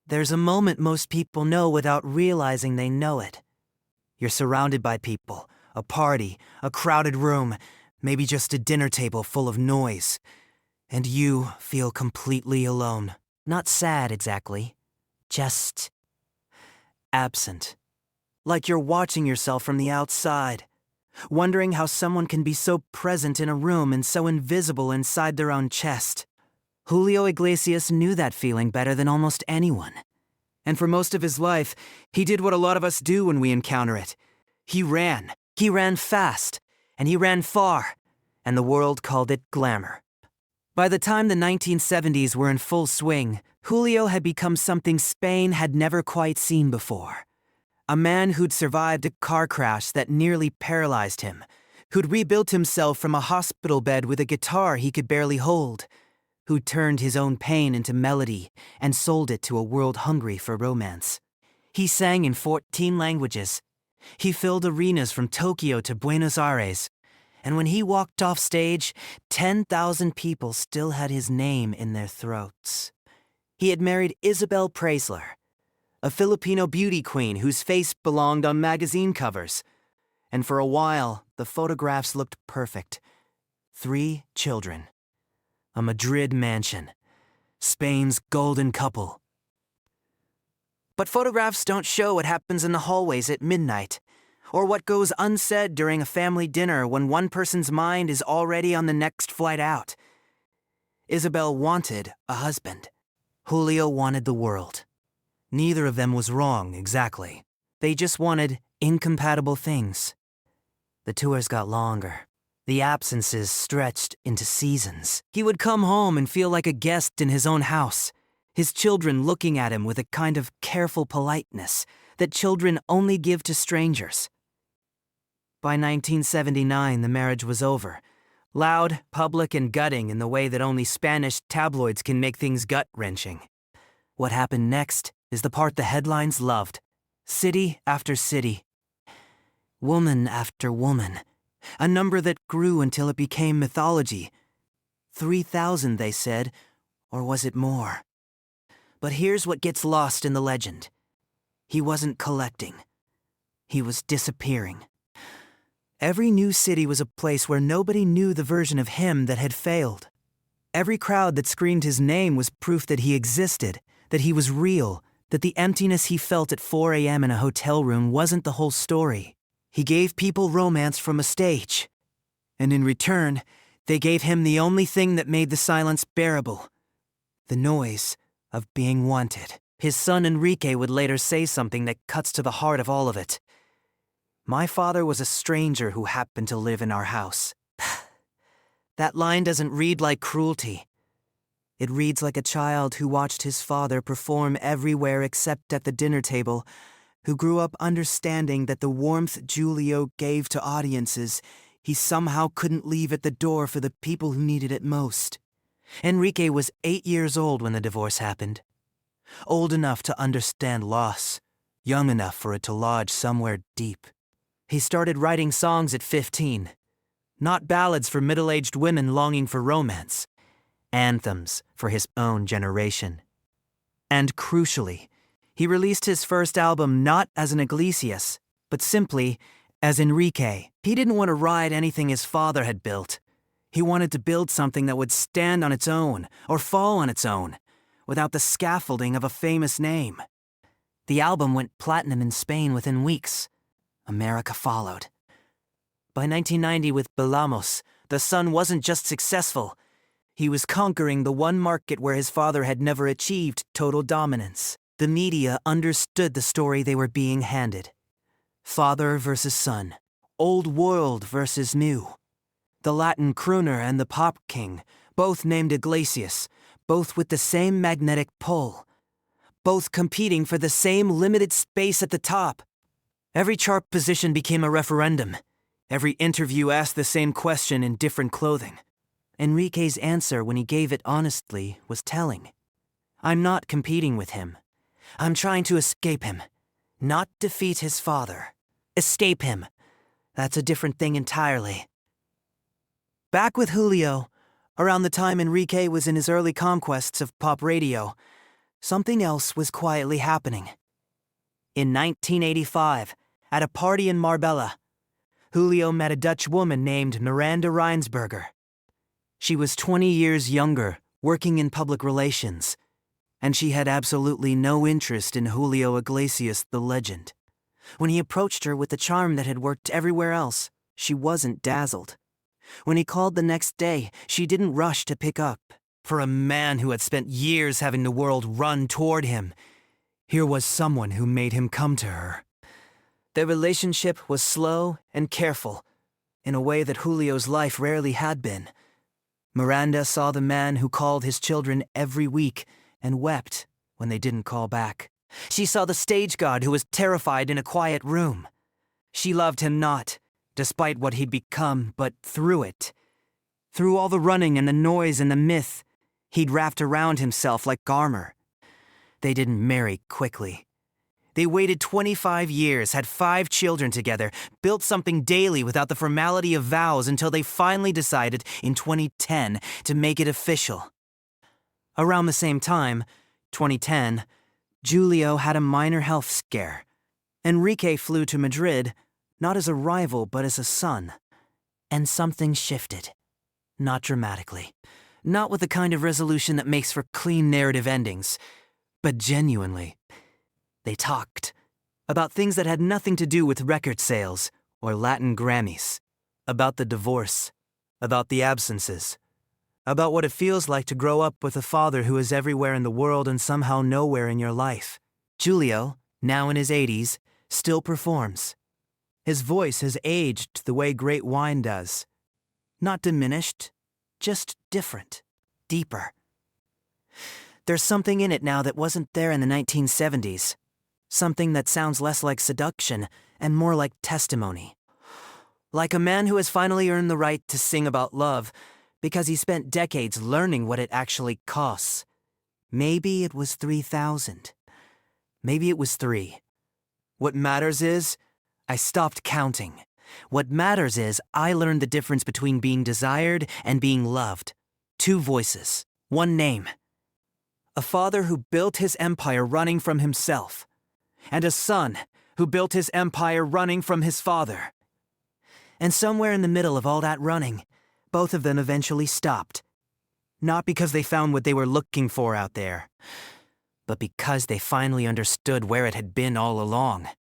There's a moment most people know without realizing they know it. You're surrounded by people, a party, a crowded room, maybe just a dinner table full of noise. And you feel completely alone. Not sad exactly, just absent. Like you're watching yourself from the outside, wondering how someone can be so present in a room and so invisible inside their own chest. Julio Iglesias knew that feeling better than almost anyone. And for most of his life, he did what a lot of us do when we encounter it. He ran. He ran fast. And he ran far. And the world called it glamour. By the time the 1970s were in full swing, Julio had become something Spain had never quite seen before. A man who'd survived a car crash that nearly paralyzed him, who'd rebuilt himself from a hospital bed with a guitar he could barely hold, who turned his own pain into melody and sold it to a world hungry for romance. He sang in 14 languages. He filled arenas from Tokyo to Buenos Aires. And when he walked off stage, 10,000 people still had his name in their throats. He had married Isabel Preisler, a Filipino beauty queen whose face belonged on magazine covers. And for a while, the photographs looked perfect. 3 children. A Madrid mansion. Spain's golden couple. But photographs don't show what happens in the hallways at midnight, or what goes unsaid during a family dinner when one person's mind is already on the next flight out. Isabel wanted a husband. Julio wanted the world. Neither of them was wrong, exactly. They just wanted incompatible things. The tours got longer. The absences stretched into seasons. He would come home and feel like a guest in his own house, his children looking at him with a kind of careful politeness that children only give to strangers. By 1979, the marriage was over. Loud, public, and gutting in the way that only Spanish tabloids can make things gut-wrenching. What happened next is the part the headlines loved. City after city. Woman after woman. A number that grew until it became mythology. 3,000, they said, or was it more? But here's what gets lost in the legend. He wasn't collecting. He was disappearing. Every new city was a place where nobody knew the version of him that had failed. Every crowd that screamed his name was proof that he existed, that he was real, that the emptiness he felt at 4 a.m. in a hotel room wasn't the whole story. He gave people romance from a stage. And in return, they gave him the only thing that made the silence bearable. The noise of being wanted. His son Enrique would later say something that cuts to the heart of all of it. My father was a stranger who happened to live in our house. That line doesn't read like cruelty. It reads like a child who watched his father perform everywhere except at the dinner table, who grew up understanding that the warmth Julio gave to audiences, he somehow couldn't leave at the door for the people who needed it most. Enrique was 8 years old when the divorce happened. Old enough to understand loss, young enough for it to lodge somewhere deep. He started writing songs at 15. Not ballads for middle-aged women longing for romance. Anthems for his own generation. And crucially, he released his first album not as an Iglesias, but simply as Enrique. He didn't want to ride anything his father had built. He wanted to build something that would stand on its own, or fall on its own, without the scaffolding of a famous name. The album went platinum in Spain within weeks. America followed. By 1990 with Belamos, the son wasn't just successful. He was conquering the one market where his father had never achieved total dominance. The media understood the story they were being handed. Father versus son. Old world versus new. The Latin crooner and the pop king, both named Iglesias, both with the same magnetic pull. Both competing for the same limited space at the top. Every chart position became a referendum. Every interview asked the same question in different clothing. Enrique's answer when he gave it honestly was telling. I'm not competing with him. I'm trying to escape him. Not defeat his father. Escape him. That's a different thing entirely. Back with Julio, around the time Enrique was in his early conquests of pop radio, something else was quietly happening. In 1985, at a party in Marbella, Julio met a Dutch woman named Miranda Reinsberger. She was 20 years younger, working in public relations, and she had absolutely no interest in Julio Iglesias, the legend. When he approached her with the charm that had worked everywhere else, she wasn't dazzled. When he called the next day, she didn't rush to pick up. For a man who had spent years having the world run toward him, here was someone who made him come to her. Their relationship was slow and careful, in a way that Julio's life rarely had been. Miranda saw the man who called his children every week and wept when they didn't call back. She saw the stage god who was terrified in a quiet room. She loved him not, despite what he'd become, but through it. Through all the running and the noise and the myth, he'd wrapped around himself like armor. They didn't marry quickly. They waited 25 years, had 5 children together, built something daily without the formality of vows until they finally decided in 2010 to make it official. Around the same time, 2010, Julio had a minor health scare. Enrique flew to Madrid, not as a rival but as a son. And something shifted. Not dramatically. Not with the kind of resolution that makes for clean narrative endings, but genuinely. They talked about things that had nothing to do with record sales or Latin Grammys, about the divorce, about the absences, about what it feels like to grow up with a father who is everywhere in the world and somehow nowhere in your life. Julio, now in his 80s, still performs. His voice has aged the way great wine does. Not diminished, just different, deeper. There's something in it now that wasn't there in the 1970s. Something that sounds less like seduction and more like testimony. Like a man who has finally earned the right to sing about love because he spent decades learning what it actually costs. Maybe it was 3,000. Maybe it was 3. What matters is, I stopped counting. What matters is, I learned the difference between being desired and being loved. 2 voices, 1 name. A father who built his empire running from himself. And a son who built his empire running from his father. And somewhere in the middle of all that running, both of them eventually stopped. Not because they found what they were looking for out there, but because they finally understood where it had been all along.